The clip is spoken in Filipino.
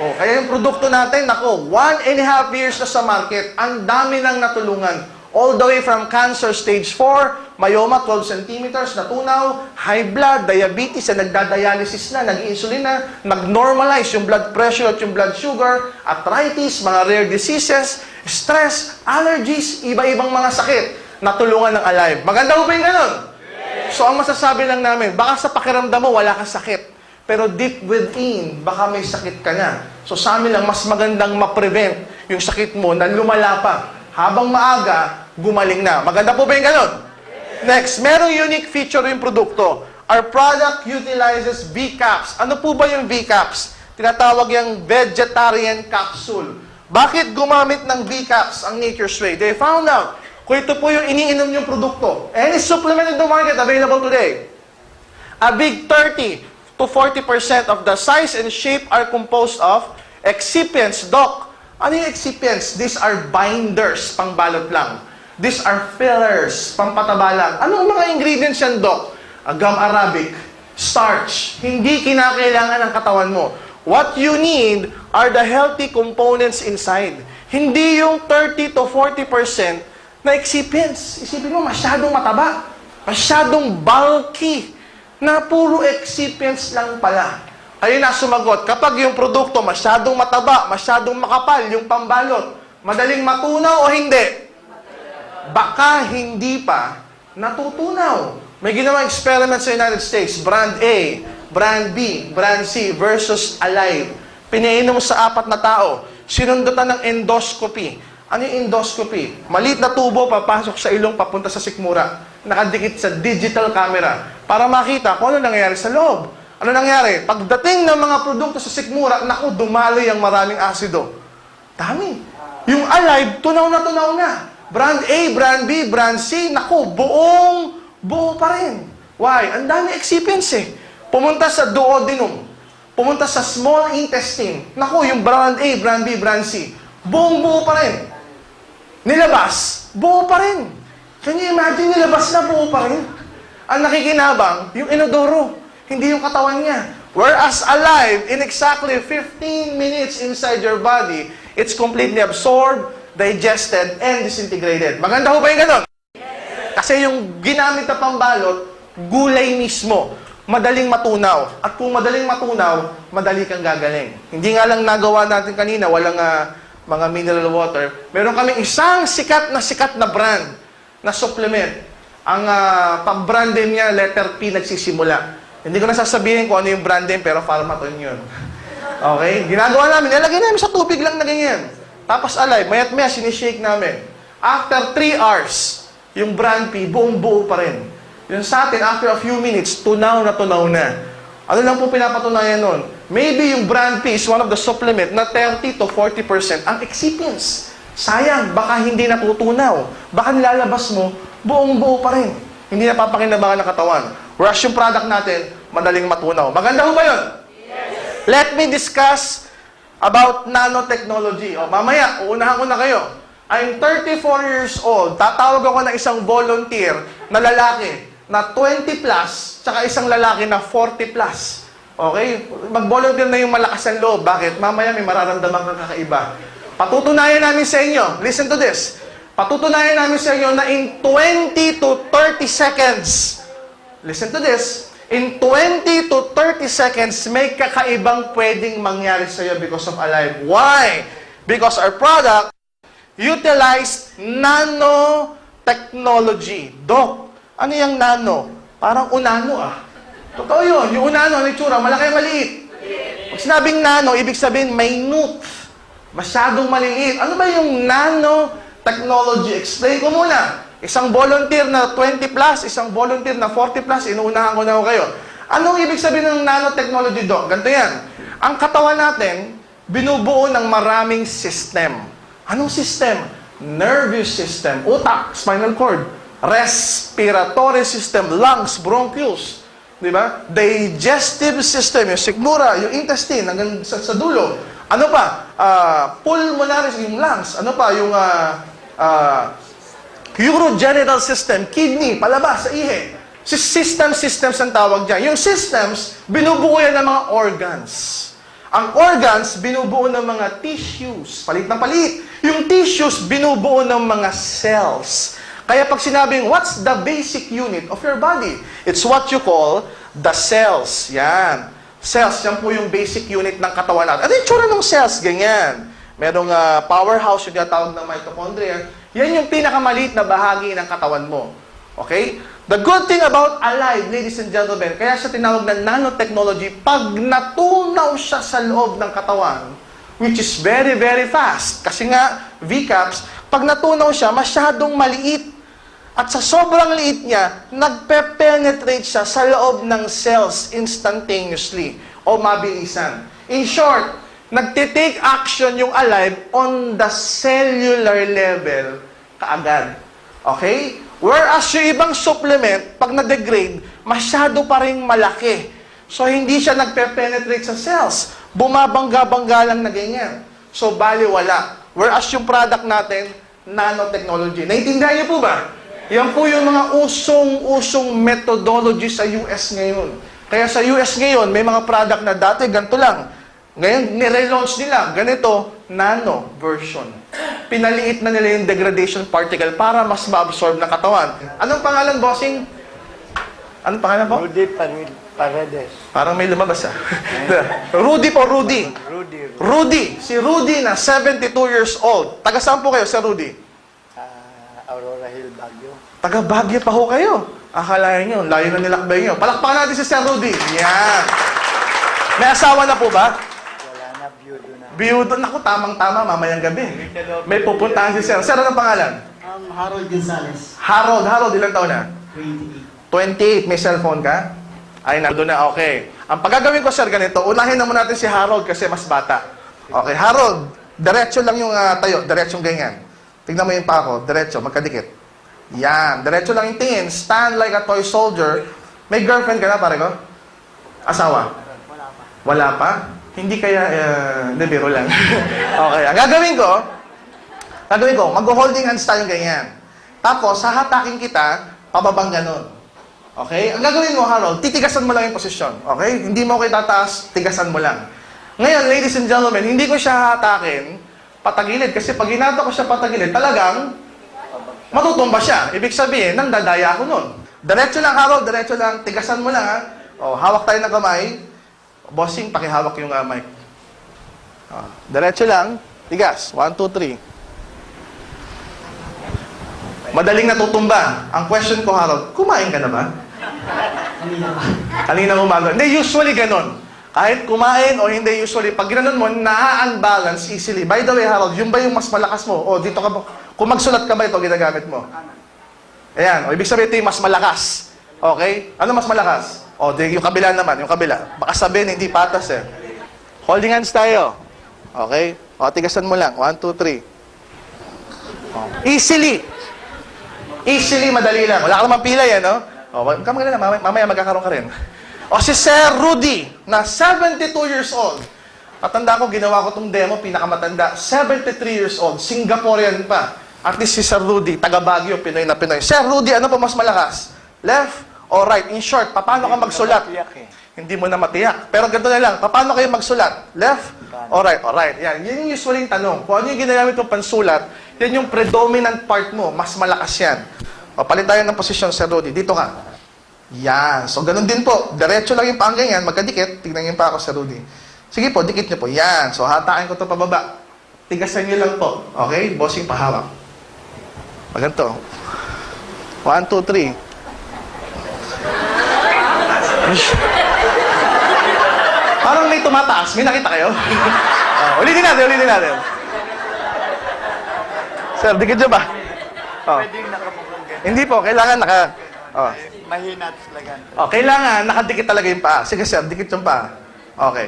Oh, kaya yung produkto natin, nako, 1.5 years na sa market, ang dami nang natulungan. All the way from cancer stage 4, myoma 12 centimeters, natunaw, high blood, diabetes, na nagdadialysis na, nag-insulin na, nag-normalize yung blood pressure at yung blood sugar, arthritis, mga rare diseases, stress, allergies, iba-ibang mga sakit, natulungan ng Alive. Maganda ko ba yung ganun? So, ang masasabi lang namin, baka sa pakiramdam mo, wala kang sakit. Pero deep within, baka may sakit ka na. So sa amin lang, mas magandang ma-prevent yung sakit mo na lumala pa. Habang maaga, gumaling na. Maganda po ba yung ganon? Next, merong unique feature yung produkto. Our product utilizes V-Caps. Ano po ba yung V-Caps? Tinatawag yung vegetarian capsule. Bakit gumamit ng V-Caps ang Nature's Way? They found out kung ito po yung iniinom yung produkto. Any supplement in the market available today, a big 30 to 40% of the size and shape are composed of excipients. Doc, ano yung excipients? These are binders, pangbalot lang. These are fillers, pampataba lang. Anong mga ingredients yan, Doc? Gum arabic, starch. Hindi kinakailangan ng katawan mo. What you need are the healthy components inside. Hindi yung 30 to 40% na excipients. Isipin mo, masyadong mataba. Masyadong bulky. Na puro excipients lang pala. Ayun na sumagot, kapag yung produkto masyadong mataba, masyadong makapal, yung pambalot, madaling matunaw o hindi? Baka hindi pa natutunaw. May ginawang experiment sa United States, brand A, brand B, brand C versus Alive. Pinainom sa 4 na tao. Sinundutan ng endoscopy. Ano yung endoscopy? Maliit na tubo papasok sa ilong papunta sa sikmura. Nakadikit sa digital camera para makita kung ano nangyayari sa loob. Ano nangyari? Pagdating ng mga produkto sa sikmura, naku, dumaloy ang maraming asido. Dami. Yung Alive, tunaw na. Brand A, brand B, brand C, naku, buo pa rin. Why? Ang dami excipients eh. Pumunta sa duodenum. Pumunta sa small intestine. Naku, yung brand A, brand B, brand C, buo pa rin. Nilabas, buo pa rin. Can you imagine, nilabas na buo pa rin? Ang nakikinabang, yung inodoro, hindi yung katawan niya. Whereas Alive, in exactly 15 minutes inside your body, it's completely absorbed, digested, and disintegrated. Maganda ho ba yung ganon? Kasi yung ginamit na pambalot, gulay mismo. Madaling matunaw. At kung madaling matunaw, madali kang gagaling. Hindi nga lang nagawa natin kanina, walang mga mineral water. Meron kaming isang sikat na brand na supplement. Ang pag-brand name niya, letter P nagsisimula. Hindi ko na sasabihin kung ano yung brand name, pero Pharmaton yun. Okay? Ginagawa namin, nilagay namin sa tubig lang na ganyan. Tapos Alive, mayat maya, sinishake namin. After 3 hours, yung brand P, buong-buo pa rin. Yung sa atin, after a few minutes, tunaw na. Ano lang po pinapatunayan nun? Maybe yung brand P is one of the supplement na 30 to 40% ang excipients. Sayang, baka hindi natutunaw. Baka nilalabas mo, buong-buo pa rin. Hindi napapakinabangan ng katawan. Whereas yung product natin, madaling matunaw. Maganda ho ba yun? Yes. Let me discuss about nanotechnology. O, mamaya, uunahan ko na kayo. I'm 34 years old. Tatawag ako ng isang volunteer na lalaki na 20 plus, tsaka isang lalaki na 40 plus. Okay? Mag-volunteer na yung malakas ang loob. Bakit? Mamaya may mararamdaman kang kakaiba. Patutunayan namin sa inyo, listen to this, patutunayan namin sa inyo na in 20 to 30 seconds, listen to this, in 20 to 30 seconds, may kakaibang pwedeng mangyari sa iyo because of Alive. Why? Because our product utilized nanotechnology. Doc, ano yung nano? Parang unano Totoo yun. Yung unano, ang itsura, malaki maliit. Pag sinabing nano, ibig sabihin minute. Masyadong maliliit. Ano ba yung nanotechnology? Explain ko muna. Isang volunteer na 20 plus, isang volunteer na 40 plus, inuunahan ko na ako kayo. Anong ibig sabihin ng nanotechnology, Doc? Ganito yan. Ang katawan natin, binubuo ng maraming system. Anong system? Nervous system, utak, spinal cord, respiratory system, lungs, bronchioles, di ba? Digestive system, yung sikmura, yung intestine, hanggang sa dulo. Ano pa? Pulmonary, yung lungs. Ano pa? Yung urogenital system, kidney, palabas, sa ihe. Systems ang tawag dyan. Yung systems, binubuo yan ng mga organs. Ang organs, binubuo ng mga tissues. Palit ng palit. Yung tissues, binubuo ng mga cells. Kaya pag sinabing, what's the basic unit of your body? It's what you call the cells. Yan. Cells, yan po yung basic unit ng katawan natin. Ano yung tsura ng cells? Ganyan. Merong powerhouse yung tinatawag ng mitochondria. Yan yung pinakamaliit na bahagi ng katawan mo. Okay? The good thing about alive, ladies and gentlemen, kaya siya tinawag na nanotechnology, pag natunaw siya sa loob ng katawan, which is very, very fast. Kasi nga, VCAPS, pag natunaw siya, masyadong maliit. At sa sobrang liit niya, nagpe-penetrate siya sa loob ng cells instantaneously o mabilisan. In short, nagtitake action yung alive on the cellular level kaagad. Okay? Whereas yung ibang supplement, pag na-degrade, masyado pa rin malaki. So, hindi siya nagpe-penetrate sa cells. Bumabangga-bangga lang na ganyan. So, baliwala. Whereas yung product natin, nanotechnology. Naintindihan niyo po ba? Yan po yung mga usong methodology sa US ngayon. Kaya sa US ngayon, may mga product na dati ganito lang. Ngayon, nire-launch nila, ganito, nano version. Pinaliit na nila yung degradation particle para mas ma-absorb ng katawan. Anong pangalan, bossing? Anong pangalan po? Rudy Paredes. Parang may lumabas ah. Rudy po, Rudy. Rudy. Si Rudy na 72 years old. Taga saan po kayo, Sir Rudy? Aurora Hill, Baguio. Taga Baguio pa ho kayo. Akalain nyo, layo na nilakbay nyo. Palakpakan natin si Sir Rudy. Yan. May asawa na po ba? Wala na, byudo na. Biyudo. Naku, tamang-tama, mamayang gabi. May pupuntahan si Sir. Sir, anong pangalan? Harold Gonzalez, Harold. Harold, ilang taon na? 28. 28. May cellphone ka? Ay, nandun na. Okay. Ang pagagawin ko, Sir, ganito. Unahin na muna natin si Harold kasi mas bata. Okay, Harold. Diretso lang yung tayo. Diretsong ganyan. Tingnan mo yung pa ako. Diretso. Magkadikit. Yan. Diretso lang yung tingin. Stand like a toy soldier. May girlfriend ka na, pare ko? Asawa? Wala pa. Hindi kaya, hindi, biro lang. Okay. Ang gagawin ko, mag-holding hands tayong ganyan. Tapos, hahatakin kita, pababang ganun. Okay? Ang gagawin mo, Harold, titigasan mo lang yung posisyon. Okay? Hindi mo ako itataas, tigasan mo lang. Ngayon, ladies and gentlemen, hindi ko siya hatakin patagilid. Kasi pag hinata ko siya patagilid, talagang matutumba siya. Ibig sabihin, nang dadaya ako nun. Diretso lang, Harold, diretso lang. Tigasan mo lang, ha? O, hawak tayo ng kamay. Bossing, pakihawak yung mic. O, diretso lang. Tigas. 1, 2, 3. Madaling natutumba. Ang question ko, Harold, kumain ka na ba? Kanina umaga. Hindi, usually ganun. Kahit kumain o hindi, usually, pag ginanon mo, na-unbalance easily. By the way, Harold, yung ba yung mas malakas mo? O, dito ka ba? Kung magsulat ka ba ito, ginagamit mo? Ayan. O, ibig sabihin ito yung mas malakas. Okay? Ano mas malakas? O, yung kabila naman, yung kabila. Baka sabihin, hindi patas eh. Holding hands tayo. Okay? O, tigasan mo lang. 1, 2, 3. Easily. Easily, madali lang. Wala ka naman pila yan, no? O, kamagala na, mamaya magkakaroon ka rin. O si Sir Rudy, na 72 years old. Matanda ko, ginawa ko tong demo, pinakamatanda. 73 years old, Singaporean pa. At least si Sir Rudy, taga Baguio, Pinoy na Pinoy. Sir Rudy, ano pa mas malakas? Left or right? In short, paano ka magsulat? Hindi mo na matiyak. Pero ganito na lang, paano kayo magsulat? Left or right? Or right. Yan. Yan yung usually yung tanong. Kung ano yung ginagamit mong pansulat, yan yung predominant part mo. Mas malakas yan. O, palit tayo ng posisyon, Sir Rudy. Dito ka. Yan. So, ganun din po. Diretso lang yung pang ganyan. Magkadikit. Tignan niyo pa ako, Sir Rudy. Sige po, dikit niyo po. Yan. So, hatakin ko ito pababa. Tigasan niyo lang po. Okay? Bossing pahawak. Maganto. 1, 2, 3. Parang may tumataas. May nakita kayo? Ulitin natin. Sir, dikit niyo ba? Pwedeng nakabukong ganyan. Hindi po. Kailangan naka... Mahina at lagan. Kailangan nakadikit talaga yung paa. Sige, sir, dikit yung paa. Okay.